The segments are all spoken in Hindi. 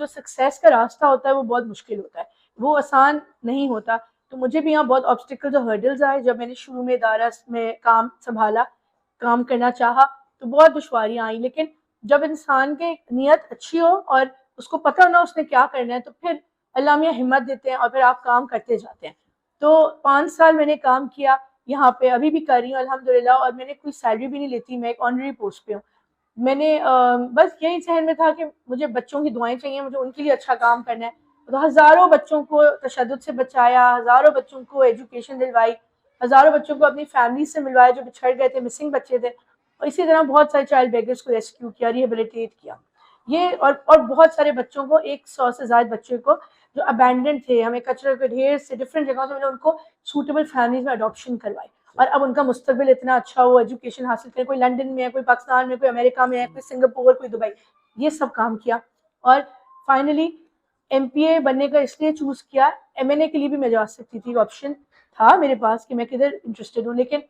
जो सक्सेस का रास्ता होता है वो बहुत मुश्किल होता है, वो आसान नहीं होता। तो मुझे भी यहाँ बहुत ऑब्स्टिकल्स और हर्डल्स आए जब मैंने शुरू में इदारा में काम संभाला, काम करना चाहा, तो बहुत दुश्वारियाँ आई। लेकिन जब इंसान की नीयत अच्छी हो और उसको पता हो ना उसने क्या करना है, तो फिर अल्लाह मियाँ हिम्मत देते हैं और फिर आप काम करते जाते हैं। तो 5 साल मैंने काम किया यहाँ पे, अभी भी कर रही हूँ अल्हम्दुलिल्लाह, और मैंने कोई सैलरी भी नहीं लेती, मैं एक ऑनरी पोस्ट पे हूँ। मैंने बस यही जहन में था कि मुझे बच्चों की दुआएं चाहिए, मुझे उनके लिए अच्छा काम करना है। तो हज़ारों बच्चों को तशद्दुद से बचाया, हज़ारों बच्चों को एजुकेशन दिलवाई, हज़ारों बच्चों को अपनी फैमिली से मिलवाया जो बिछड़ गए थे, मिसिंग बच्चे थे, और इसी तरह बहुत सारे चाइल्ड बेगर्स को रेस्क्यू किया, रिहेबिलिटेट किया। ये और बहुत सारे बच्चों को, 100 से ज़्यादा बच्चों को जो अबैंडन थे, हमें कचरे के ढेर से डिफरेंट जगहों से, मैंने उनको सूटेबल फैमिलीज में अडॉप्शन करवाई, और अब उनका मुस्तकबिल इतना अच्छा हो, एजुकेशन हासिल करें, कोई लंदन में है, कोई पाकिस्तान में, कोई अमेरिका में है, कोई सिंगापुर, कोई दुबई, ये सब काम किया। और फाइनली एमपीए बनने का इसलिए चूज़ किया, एमएनए के लिए भी मैं जा सकती थी, ऑप्शन था मेरे पास कि मैं किधर इंटरेस्टेड हूँ, लेकिन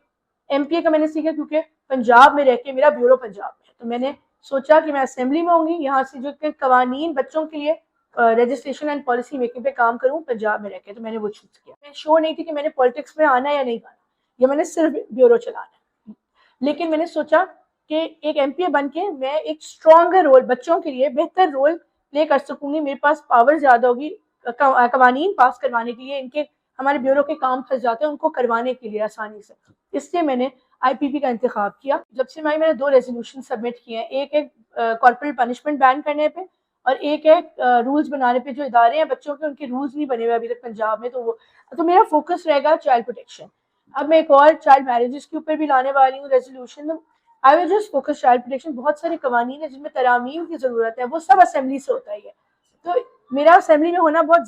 एमपीए का मैंने सीखा क्योंकि पंजाब में रह के, मेरा ब्यूरो पंजाब में है, तो मैंने सोचा कि मैं असेंबली में होंगी, यहाँ से जो कि कवानीन बच्चों के लिए रजिस्ट्रेशन एंड पॉलिसी मेकिंग पे काम करूँ पंजाब में रह के, तो मैंने वो चूज़ किया। मैं श्योर नहीं थी कि मैंने पॉलिटिक्स में आना या नहीं आना, या मैंने सिर्फ ब्यूरो चलाना है, लेकिन मैंने सोचा कि एक एमपीए बन के मैं एक स्ट्रॉन्गर रोल, बच्चों के लिए बेहतर रोल प्ले कर सकूंगी, मेरे पास पावर ज़्यादा होगी कवानीन पास करवाने के लिए, इनके हमारे ब्यूरो के काम फंस जाते हैं उनको करवाने के लिए आसानी से। इसलिए मैंने आईपीपी का इंतखाब किया। जब से मैंने 2 रेजोल्यूशन सबमिट किए हैं, एक कॉर्पोरेट पनिशमेंट बैन करने पे, और एक रूल्स बनाने पे। जो इदारे हैं बच्चों के, उनके रूल्स नहीं बने हुए अभी तक पंजाब में, तो मेरा फोकस रहेगा चाइल्ड प्रोटेक्शन। अब मैं एक और चाइल्ड मैरिजेस के ऊपर भी लाने वाली हूँ resolution. I will just focus child protection. बहुत सारे कवानीन है जिनमें तरामीम की जरूरत है, वो सब असेंबली से होता ही है, तो मेरा असेंबली में होना बहुत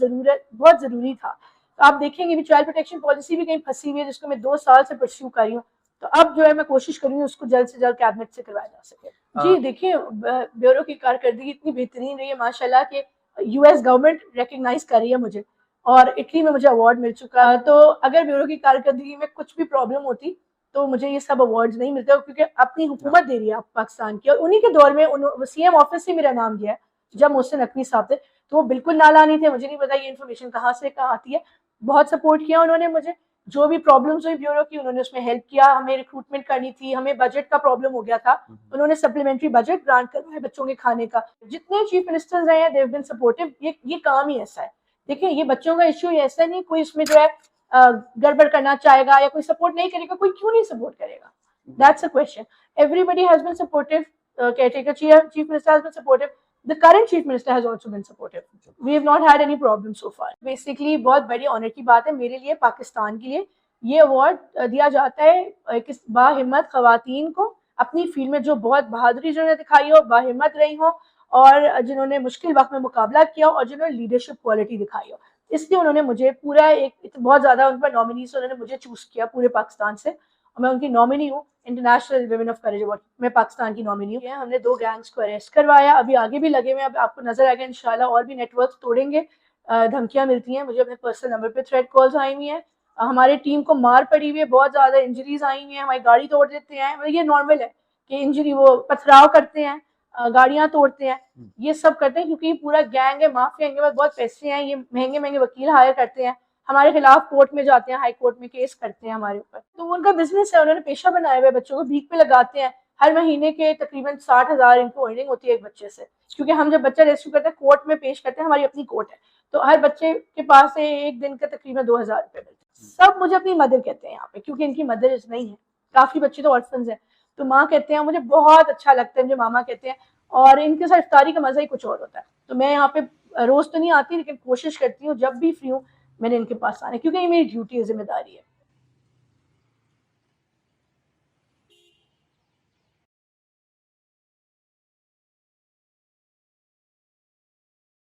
जरूरी था। तो आप देखेंगे भी चाइल्ड प्रोटेक्शन पॉलिसी भी कहीं फंसी हुई है, जिसको मैं 2 साल से परस्यू कर रही हूँ। तो अब जो है मैं कोशिश कर रही हूँ उसको जल्द से जल्द कैबिनेट से करवाया जा सके। जी देखिए, ब्यूरो की कारकर्दगी इतनी बेहतरीन रही है माशाल्लाह कि यूएस गवर्नमेंट रिकग्नाइज कर रही है मुझे, और इटली में मुझे अवार्ड मिल चुका है। तो अगर ब्यूरो की कारकर्दगी में कुछ भी प्रॉब्लम होती तो मुझे ये सब अवार्ड्स नहीं मिलते, क्योंकि अपनी हुकूमत दे रही है पाकिस्तान की, और उन्हीं के दौर में सीएम ऑफिस से मेरा नाम गया है जब मोहसिन नकवी साहब थे, तो वो बिल्कुल नालानी थे, मुझे नहीं पता ये इन्फॉर्मेशन कहाँ से कहाँ आती है। बहुत सपोर्ट किया उन्होंने मुझे, जो भी प्रॉब्लम्स हुई ब्यूरो की उन्होंने उसमें हेल्प किया। हमें रिक्रूटमेंट करनी थी, हमें बजट का प्रॉब्लम हो गया था, उन्होंने सप्लीमेंट्री बजट ग्रांट करवाया बच्चों के खाने का। जितने चीफ मिनिस्टर्स रहे हैं, दे हैव बीन सपोर्टिव। ये काम ही ऐसा है। देखिए, ये बच्चों का इश्यू ऐसा नहीं कोई इसमें जो है गड़बड़ करना चाहेगा या कोई सपोर्ट नहीं करेगा। कोई क्यों नहीं सपोर्ट करेगा? That's a question. Everybody has been supportive, caretaker chief minister has been supportive, the current chief minister has also been supportive. We have not had any problem so far. Basically बहुत बड़ी ऑनर की बात है मेरे लिए, पाकिस्तान के लिए। ये अवार्ड दिया जाता है एक बाहिम्मत खवातीन को, अपनी फील्ड में जो बहुत बहादुरी जिन्होंने दिखाई हो, बाहिम्मत रही हो, और जिन्होंने मुश्किल वक्त में मुकाबला किया और जिन्होंने लीडरशिप क्वालिटी दिखाई हो। इसलिए उन्होंने मुझे पूरा एक बहुत ज़्यादा उन पर नॉमिनीज, उन्होंने मुझे चूज़ किया पूरे पाकिस्तान से, और मैं उनकी नॉमिनी हूँ international women of courage award. मैं पाकिस्तान की नॉमिनी हूँ। हमने 2 गैंग्स को अरेस्ट करवाया, अभी आगे भी लगे हुए हैं, अब आपको नजर आएगा इंशाल्लाह, और भी नेटवर्क तोड़ेंगे। धमकियां मिलती हैं मुझे, अपने पर्सनल नंबर पे थ्रेट कॉल्स आई हुई हैं। हमारी टीम को मार पड़ी हुई है, बहुत ज़्यादा इंजरीज आई हुई हैं, हमारी गाड़ी तोड़ देते हैं। ये नॉर्मल है कि इंजरी, वो पथराव करते हैं, गाड़ियाँ तोड़ते हैं, ये सब करते हैं, क्योंकि पूरा गैंग है, माफिया, इनके पास बहुत पैसे हैं, ये महंगे महंगे वकील हायर करते हैं, हमारे खिलाफ कोर्ट में जाते हैं, हाई कोर्ट में केस करते हैं हमारे ऊपर। तो उनका बिजनेस है, उन्होंने पेशा बनाया हुआ है, बच्चों को भीख पे लगाते हैं। हर महीने के तकरीबन 60,000 इनको अर्निंग होती है एक बच्चे से, क्योंकि हम जब बच्चा रेस्क्यू करते हैं कोर्ट में पेश करते हैं, हमारी अपनी कोर्ट है, तो हर बच्चे के पास से एक दिन का तकरीबन 2,000 रुपये मिलते हैं। सब मुझे अपनी मदर कहते हैं यहाँ पे, क्योंकि इनकी मदर नहीं है, काफी बच्चे तो ऑर्फन्स हैं, तो माँ कहते हैं। मुझे बहुत अच्छा लगता है, मुझे मामा कहते हैं, और इनके साथ इफ्तारी का मजा ही कुछ और होता है। तो मैं यहाँ पे रोज तो नहीं आती, लेकिन कोशिश करती हूँ जब भी फ्री हूँ मैंने इनके पास आने, क्योंकि ये मेरी ड्यूटी है, जिम्मेदारी है।